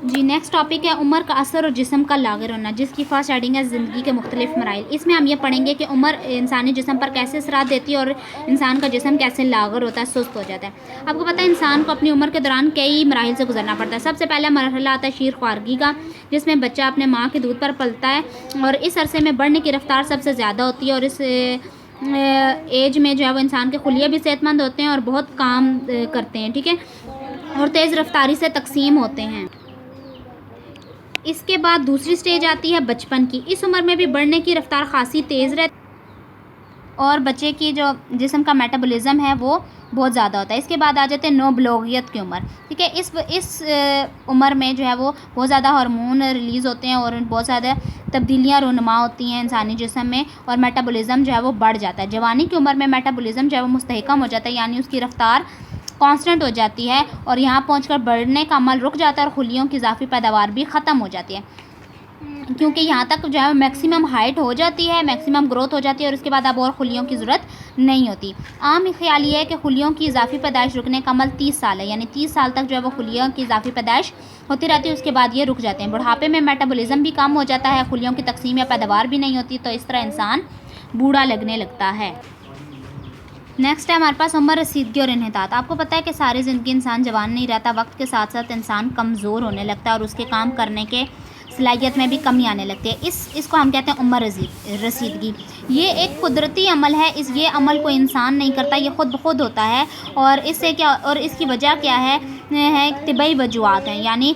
जी, next topic है उम्र का असर और जिस्म का लाग़िर होना, जिसकी फर्स्ट हेडिंग है ज़िंदगी के मुख्तलिफ मराहिल। इसमें हम ये पढ़ेंगे कि उम्र इंसानी जिस्म पर कैसे असरात देती है और इंसान का जिस्म कैसे लाग़िर होता है, सुस्त हो जाता है। आपको पता है इंसान को अपनी उम्र के दौरान कई मराहिल से गुजरना पड़ता है। सबसे पहला मरहला आता है शीर ख्वारगी का, जिसमें बच्चा अपने माँ के दूध पर पलता है और इस अरसे में बढ़ने की रफ्तार सबसे ज़्यादा होती है और इस एज में जो है वो इंसान के खुलिये भी सेहतमंद होते हैं और बहुत काम करते हैं, ठीक है, और तेज़ रफ्तारी से तकसीम होते हैं। इसके बाद दूसरी स्टेज आती है बचपन की। इस उम्र में भी बढ़ने की रफ्तार खासी तेज़ रहती और बच्चे की जो जिस्म का मेटाबॉलिज्म है वो बहुत ज़्यादा होता है। इसके बाद आ जाते हैं नौबलूगियत की उम्र, ठीक है। इस उम्र में जो है वो बहुत ज़्यादा हार्मोन रिलीज़ होते हैं और बहुत ज़्यादा तब्दीलियाँ रूनुमा होती हैं इंसानी जिस्म में और मेटाबॉलिज्म जो है वो बढ़ जाता है। जवानी की उम्र में मेटाबॉलिज्म जो है वो मुस्तहकम हो जाता है, यानी उसकी रफ्तार कांस्टेंट हो जाती है और यहाँ पहुंचकर बढ़ने का अमल रुक जाता है और खुलियों की इजाफी पैदावार भी ख़त्म हो जाती है, क्योंकि यहाँ तक जो है मैक्सिमम हाइट हो जाती है, मैक्सिमम ग्रोथ हो जाती है और उसके बाद अब और खुलियों की ज़रूरत नहीं होती। आम ख्याल ये है कि खुलियों की इजाफी पैदाइश रुकने का अमल 30 साल है, यानी 30 साल तक जो है वो खुलियों की इजाफी पैदाइश होती रहती है, उसके बाद ये रुक जाते हैं। बुढ़ापे में मेटाबॉलिज्म भी कम हो जाता है, खुलियों की तकसीम या पैदावार भी नहीं होती, तो इस तरह इंसान बूढ़ा लगने लगता है। नेक्स्ट है हमारे पास उम्र रसीदगी और इन्हितात। आपको पता है कि सारी ज़िंदगी इंसान जवान नहीं रहता, वक्त के साथ साथ इंसान कमज़ोर होने लगता है और उसके काम करने के सलाहियत में भी कमी आने लगती है। इसको हम कहते हैं उम्र रसीदगी। ये एक कुदरती अमल है, ये अमल कोई इंसान नहीं करता, ये ख़ुद ब खुद होता है और इससे क्या और इसकी वजह क्या है तिबई वजूहात हैं, यानी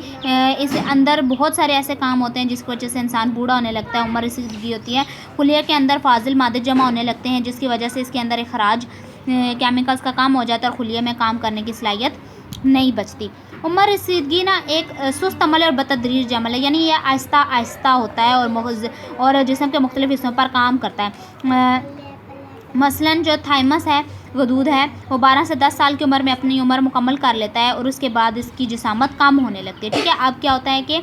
इस अंदर बहुत सारे ऐसे काम होते हैं जिसकी वजह से इंसान बूढ़ा होने लगता है। उम्र रसीदगी होती है, खुलिया के अंदर फाजिल मादे जमा होने लगते हैं जिसकी वजह से इसके अंदर अखराज केमिकल्स का काम हो जाता है और खुलिया में काम करने की सलाहियत नहीं बचती। उम्र रसीदगी ना एक सुस्त अमल और बतदरीज अमल है, यानी यह आहिस्ता आहिस्ता होता है और जिस्म के मुख्तलिफ हिस्सों पर काम करता है। मसलन जो थाइमस है, गदूद है, वो 12 से 10 साल की उम्र में अपनी उम्र मुकम्मल कर लेता है और उसके बाद इसकी जिसामत कम होने लगती है, ठीक है। अब क्या होता है कि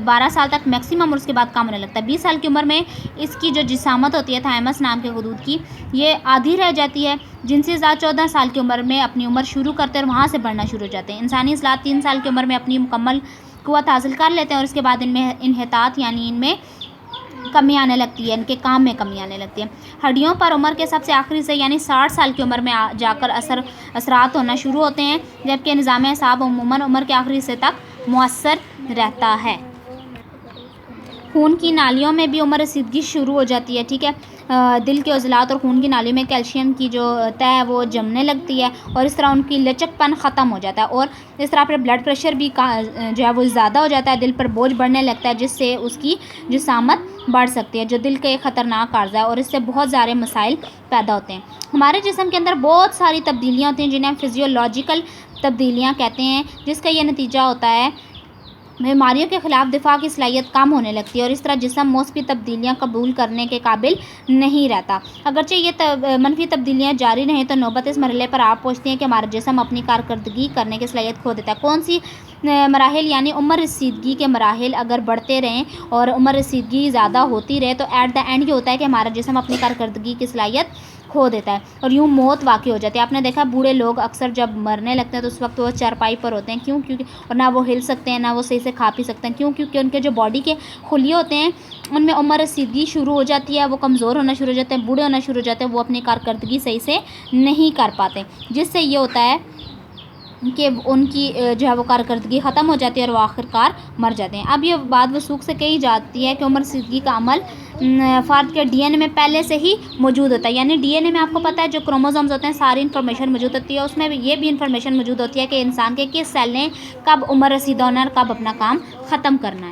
12 साल तक मैक्सिमम और उसके बाद कम होने लगता है। 20 साल की उम्र में इसकी जो जिसामत होती है थाइमस नाम के गदूद की, ये आधी रह जाती है। जिनसी ज़ात 14 साल की उम्र में अपनी उम्र शुरू करते हैं और वहाँ से बढ़ना शुरू हो जाते हैं। इंसानी इस्लात 3 साल की उम्र में अपनी मुकम्मल क़ुव्वत हासिल कर लेते हैं और उसके बाद इनमें इन्हितात यानी इनमें कमी आने लगती है, इनके काम में कमी आने लगती है। हड्डियों पर उम्र के सबसे आखिरी से यानी 60 साल की उम्र में जाकर असरात होना शुरू होते हैं, जबकि निज़ाम एसाब अमूमन उम्र के आखिरी हिस्से तक मुअस्सर रहता है। खून की नालियों में भी उम्र रसीदगी शुरू हो जाती है, ठीक है। दिल के उज़लात और खून की नालियों में कैल्शियम की जो तय है वो जमने लगती है और इस तरह उनकी लचकपन ख़त्म हो जाता है और इस तरह पर ब्लड प्रेशर भी जो है वो ज़्यादा हो जाता है, दिल पर बोझ बढ़ने लगता है जिससे उसकी जिसामत बढ़ सकती है, जो दिल के एक ख़तरनाक आर्ज़ा है और इससे बहुत सारे मसाइल पैदा होते हैं। हमारे जिस्म के अंदर बहुत सारी तब्दीलियाँ होती हैं जिन्हें हम फिजियोलॉजिकल तब्दीलियाँ कहते हैं, जिसका ये नतीजा होता है बीमारियों के ख़िलाफ़ दिफा की सलाहियत कम होने लगती है और इस तरह जिस्म मौसमी तब्दीलियाँ कबूल करने के काबिल नहीं रहता। अगरचे ये मनफी तब्दीलियाँ जारी रहें तो नौबत इस मरहले पर आप पहुँचती हैं कि हमारा जिस्म अपनी कारकर्दगी करने की सलाहियत खो देता है। कौन सी मराहिल यानी उम्र रसीदगी के मराहिल अगर बढ़ते रहें और उम्र रसीदगी ज़्यादा होती रहे तो एट द एंड ये होता है कि हमारा जिस्म अपनी कारकर्दगी की सलाहियत खो देता है और यूँ मौत वाक़ई हो जाती है। आपने देखा बूढ़े लोग अक्सर जब मरने लगते हैं तो उस वक्त वो चारपाई पर होते हैं, क्योंकि और ना वो हिल सकते हैं ना वो सही से खा पी सकते हैं, क्योंकि उनके जो बॉडी के खुलिये होते हैं उनमें उम्र रसीदगी शुरू हो जाती है, वो कमज़ोर होना शुरू हो जाते हैं, बूढ़े होना शुरू हो जाते हैं, वो अपनी कारकर्दगी सही से नहीं कर पाते, जिससे ये होता है कि उनकी जो है वो कारकर्दगी ख़त्म हो जाती है और वो आखिरकार मर जाते हैं। अब ये बात वसूख से कही जाती है कि उम्र रसीदगी का अमल फ़र्द के डीएनए में पहले से ही मौजूद होता है, यानी डीएनए में आपको पता है जो क्रोमोसोम्स होते हैं सारी इन्फॉर्मेशन मौजूद होती है, उसमें ये भी इन्फॉर्मेशन मौजूद होती है कि इंसान के किस सेल ने कब उम्र रसीदा होना है और कब अपना काम ख़त्म करना है।